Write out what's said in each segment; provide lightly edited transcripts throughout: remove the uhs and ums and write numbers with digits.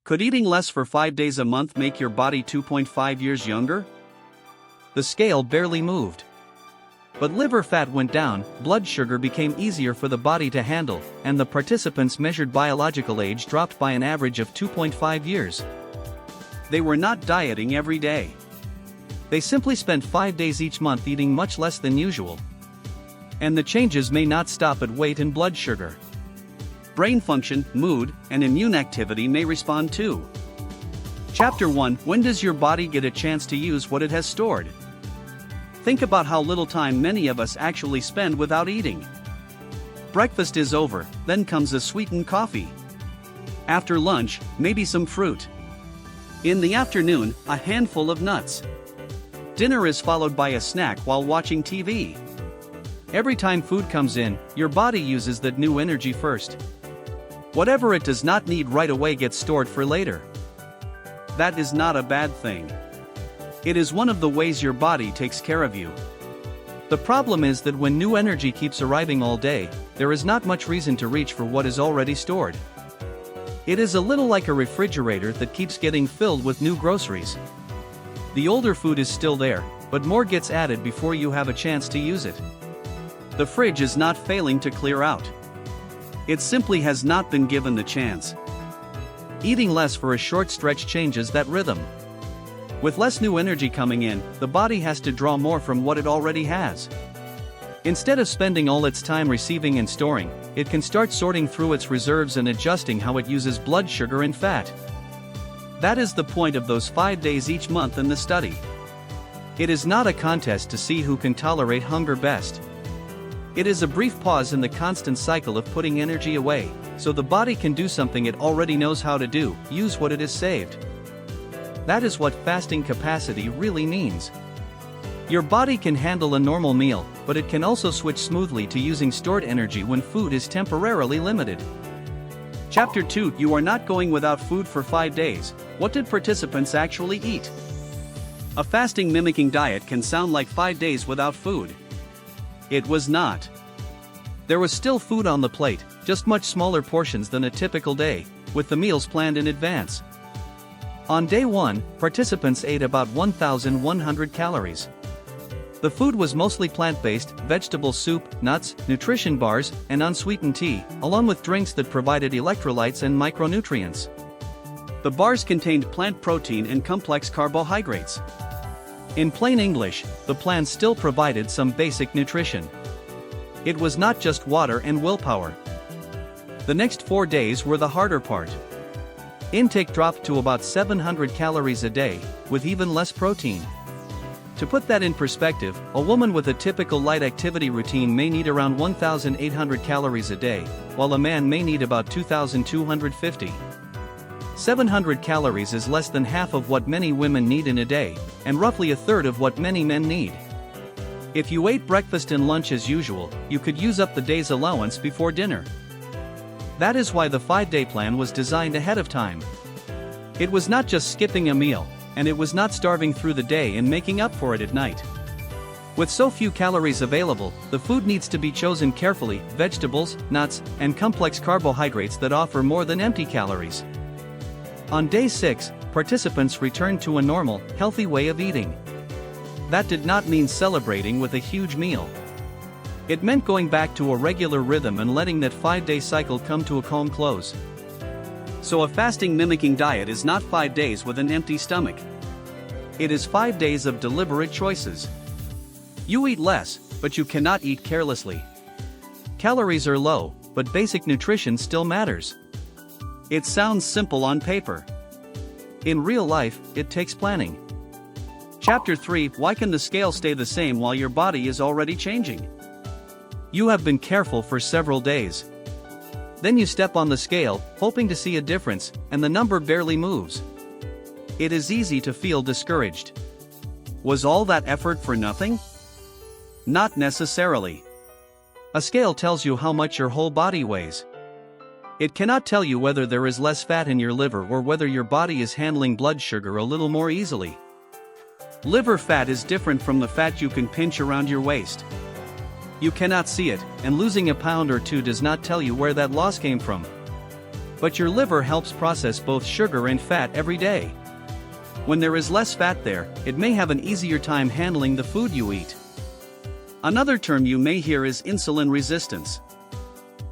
Could eating less for 5 days a month make your body 2.5 years younger? The scale barely moved. But liver fat went down, blood sugar became easier for the body to handle, and the participants' measured biological age dropped by an average of 2.5 years. They were not dieting every day. They simply spent 5 days each month eating much less than usual. And the changes may not stop at weight and blood sugar. Brain function, mood, and immune activity may respond too. Chapter 1: When does your body get a chance to use what it has stored? Think about how little time many of us actually spend without eating. Breakfast is over, then comes a sweetened coffee. After lunch, maybe some fruit. In the afternoon, a handful of nuts. Dinner is followed by a snack while watching TV. Every time food comes in, your body uses that new energy first. Whatever it does not need right away gets stored for later. That is not a bad thing. It is one of the ways your body takes care of you. The problem is that when new energy keeps arriving all day, there is not much reason to reach for what is already stored. It is a little like a refrigerator that keeps getting filled with new groceries. The older food is still there, but more gets added before you have a chance to use it. The fridge is not failing to clear out. It simply has not been given the chance. Eating less for a short stretch changes that rhythm. With less new energy coming in, the body has to draw more from what it already has. Instead of spending all its time receiving and storing, it can start sorting through its reserves and adjusting how it uses blood sugar and fat. That is the point of those 5 days each month in the study. It is not a contest to see who can tolerate hunger best. It is a brief pause in the constant cycle of putting energy away, so the body can do something it already knows how to do: use what it has saved. That is what fasting capacity really means. Your body can handle a normal meal, but it can also switch smoothly to using stored energy when food is temporarily limited. Chapter 2: You are not going without food for 5 days. What did participants actually eat? A fasting mimicking diet can sound like 5 days without food. It was not. There was still food on the plate, just much smaller portions than a typical day, with the meals planned in advance. On day 1, participants ate about 1,100 calories. The food was mostly plant-based: vegetable soup, nuts, nutrition bars, and unsweetened tea, along with drinks that provided electrolytes and micronutrients. The bars contained plant protein and complex carbohydrates. In plain English, the plan still provided some basic nutrition. It was not just water and willpower. The next 4 days were the harder part. Intake dropped to about 700 calories a day, with even less protein. To put that in perspective, a woman with a typical light activity routine may need around 1,800 calories a day, while a man may need about 2,250. 700 calories is less than half of what many women need in a day, and roughly a third of what many men need. If you ate breakfast and lunch as usual, you could use up the day's allowance before dinner. That is why the 5-day plan was designed ahead of time. It was not just skipping a meal, and it was not starving through the day and making up for it at night. With so few calories available, the food needs to be chosen carefully: vegetables, nuts, and complex carbohydrates that offer more than empty calories. On day 6, participants returned to a normal, healthy way of eating. That did not mean celebrating with a huge meal. It meant going back to a regular rhythm and letting that 5-day cycle come to a calm close. So a fasting mimicking diet is not 5 days with an empty stomach. It is 5 days of deliberate choices. You eat less, but you cannot eat carelessly. Calories are low, but basic nutrition still matters. It sounds simple on paper. In real life, it takes planning. Chapter 3: Why can the scale stay the same while your body is already changing? You have been careful for several days. Then you step on the scale, hoping to see a difference, and the number barely moves. It is easy to feel discouraged. Was all that effort for nothing? Not necessarily. A scale tells you how much your whole body weighs. It cannot tell you whether there is less fat in your liver or whether your body is handling blood sugar a little more easily. Liver fat is different from the fat you can pinch around your waist. You cannot see it, and losing a pound or two does not tell you where that loss came from. But your liver helps process both sugar and fat every day. When there is less fat there, it may have an easier time handling the food you eat. Another term you may hear is insulin resistance.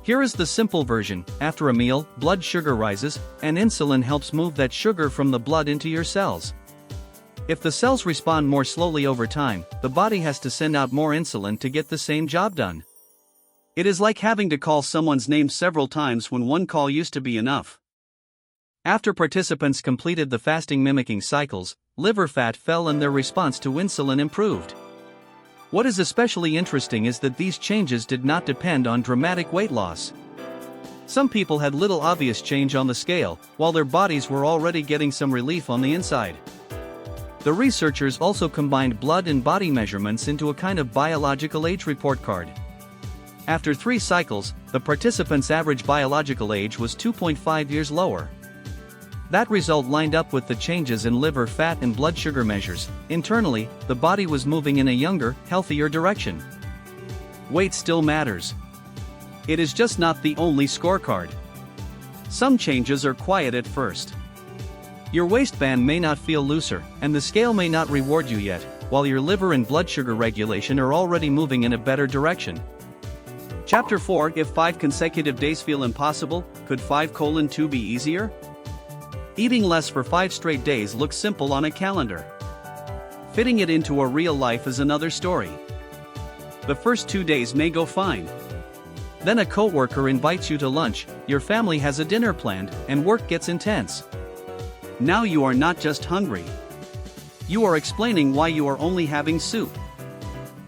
Here is the simple version: after a meal, blood sugar rises, and insulin helps move that sugar from the blood into your cells. If the cells respond more slowly over time, the body has to send out more insulin to get the same job done. It is like having to call someone's name several times when one call used to be enough. After participants completed the fasting-mimicking cycles, liver fat fell and their response to insulin improved. What is especially interesting is that these changes did not depend on dramatic weight loss. Some people had little obvious change on the scale, while their bodies were already getting some relief on the inside. The researchers also combined blood and body measurements into a kind of biological age report card. After 3 cycles, the participants' average biological age was 2.5 years lower. That result lined up with the changes in liver fat and blood sugar measures. Internally, the body was moving in a younger, healthier direction. Weight still matters. It is just not the only scorecard. Some changes are quiet at first. Your waistband may not feel looser, and the scale may not reward you yet, while your liver and blood sugar regulation are already moving in a better direction. Chapter 4: If 5 consecutive days feel impossible, could 5:2 be easier? Eating less for 5 straight days looks simple on a calendar. Fitting it into a real life is another story. The first 2 days may go fine. Then a coworker invites you to lunch, your family has a dinner planned, and work gets intense. Now you are not just hungry. You are explaining why you are only having soup.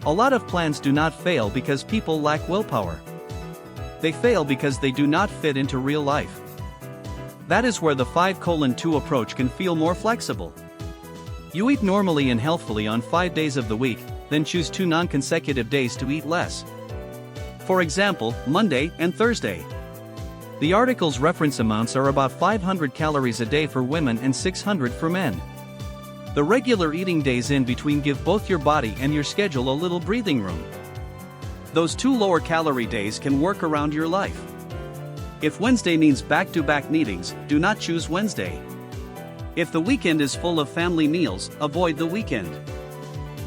A lot of plans do not fail because people lack willpower. They fail because they do not fit into real life. That is where the 5:2 approach can feel more flexible. You eat normally and healthfully on 5 days of the week, then choose 2 non-consecutive days to eat less. For example, Monday and Thursday. The article's reference amounts are about 500 calories a day for women and 600 for men. The regular eating days in between give both your body and your schedule a little breathing room. Those 2 lower calorie days can work around your life. If Wednesday means back-to-back meetings, do not choose Wednesday. If the weekend is full of family meals, avoid the weekend.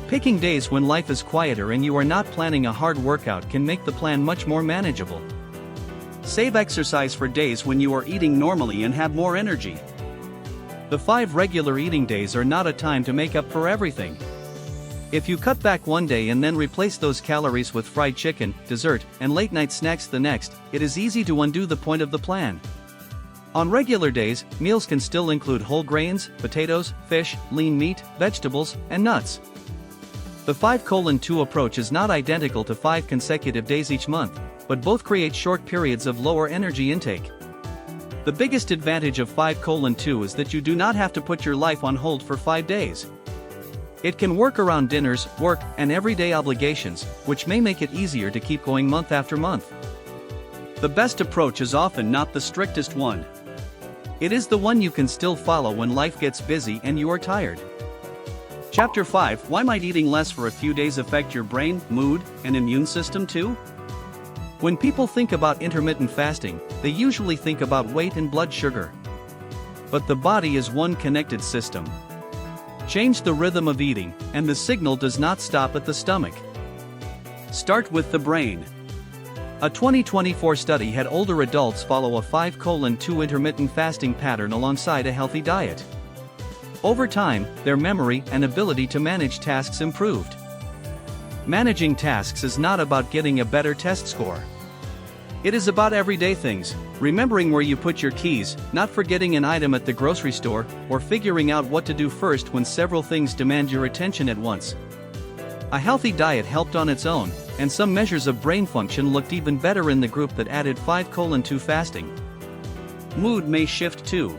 Picking days when life is quieter and you are not planning a hard workout can make the plan much more manageable. Save exercise for days when you are eating normally and have more energy. The 5 regular eating days are not a time to make up for everything. If you cut back one day and then replace those calories with fried chicken, dessert, and late-night snacks the next, it is easy to undo the point of the plan. On regular days, meals can still include whole grains, potatoes, fish, lean meat, vegetables, and nuts. The 5:2 approach is not identical to 5 consecutive days each month, but both create short periods of lower energy intake. The biggest advantage of 5:2 is that you do not have to put your life on hold for 5 days. It can work around dinners, work, and everyday obligations, which may make it easier to keep going month after month. The best approach is often not the strictest one. It is the one you can still follow when life gets busy and you are tired. Chapter 5: Why might eating less for a few days affect your brain, mood, and immune system too? When people think about intermittent fasting, they usually think about weight and blood sugar. But the body is one connected system. Change the rhythm of eating, and the signal does not stop at the stomach. Start with the brain. A 2024 study had older adults follow a 5:2 intermittent fasting pattern alongside a healthy diet. Over time, their memory and ability to manage tasks improved. Managing tasks is not about getting a better test score. It is about everyday things, remembering where you put your keys, not forgetting an item at the grocery store, or figuring out what to do first when several things demand your attention at once. A healthy diet helped on its own, and some measures of brain function looked even better in the group that added 5:2 fasting. Mood may shift too.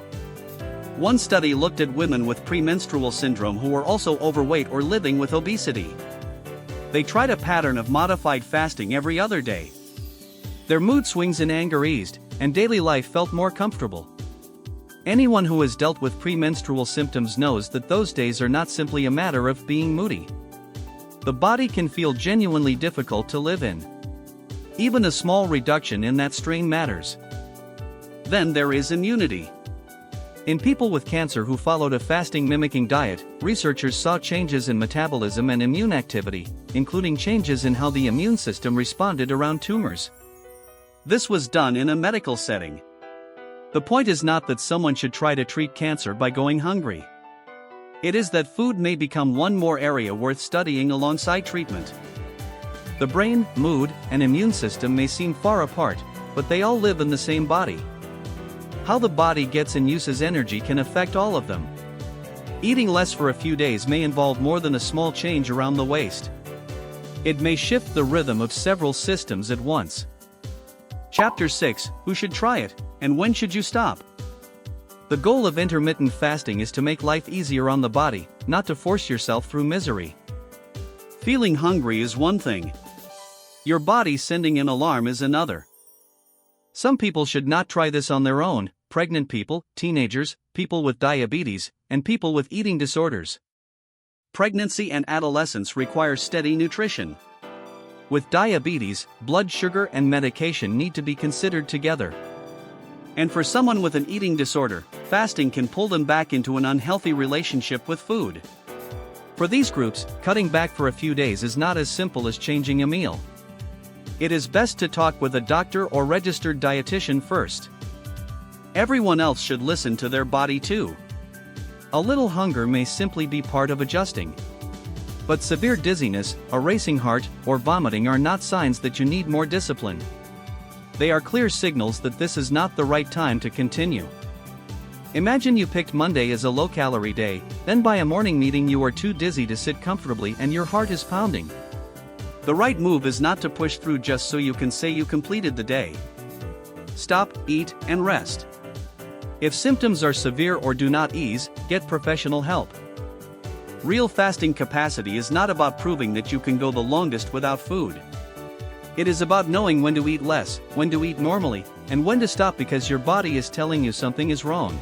One study looked at women with premenstrual syndrome who were also overweight or living with obesity. They tried a pattern of modified fasting every other day. Their mood swings and anger eased, and daily life felt more comfortable. Anyone who has dealt with premenstrual symptoms knows that those days are not simply a matter of being moody. The body can feel genuinely difficult to live in. Even a small reduction in that strain matters. Then there is immunity. In people with cancer who followed a fasting-mimicking diet, researchers saw changes in metabolism and immune activity, including changes in how the immune system responded around tumors. This was done in a medical setting. The point is not that someone should try to treat cancer by going hungry. It is that food may become one more area worth studying alongside treatment. The brain, mood, and immune system may seem far apart, but they all live in the same body. How the body gets and uses energy can affect all of them. Eating less for a few days may involve more than a small change around the waist. It may shift the rhythm of several systems at once. Chapter 6: Who should try it, and when should you stop? The goal of intermittent fasting is to make life easier on the body, not to force yourself through misery. Feeling hungry is one thing. Your body sending an alarm is another. Some people should not try this on their own: pregnant people, teenagers, people with diabetes, and people with eating disorders. Pregnancy and adolescence require steady nutrition. With diabetes, blood sugar and medication need to be considered together. And for someone with an eating disorder, fasting can pull them back into an unhealthy relationship with food. For these groups, cutting back for a few days is not as simple as changing a meal. It is best to talk with a doctor or registered dietitian first. Everyone else should listen to their body too. A little hunger may simply be part of adjusting. But severe dizziness, a racing heart, or vomiting are not signs that you need more discipline. They are clear signals that this is not the right time to continue. Imagine you picked Monday as a low-calorie day, then by a morning meeting you are too dizzy to sit comfortably and your heart is pounding. The right move is not to push through just so you can say you completed the day. Stop, eat, and rest. If symptoms are severe or do not ease, get professional help. Real fasting capacity is not about proving that you can go the longest without food. It is about knowing when to eat less, when to eat normally, and when to stop because your body is telling you something is wrong.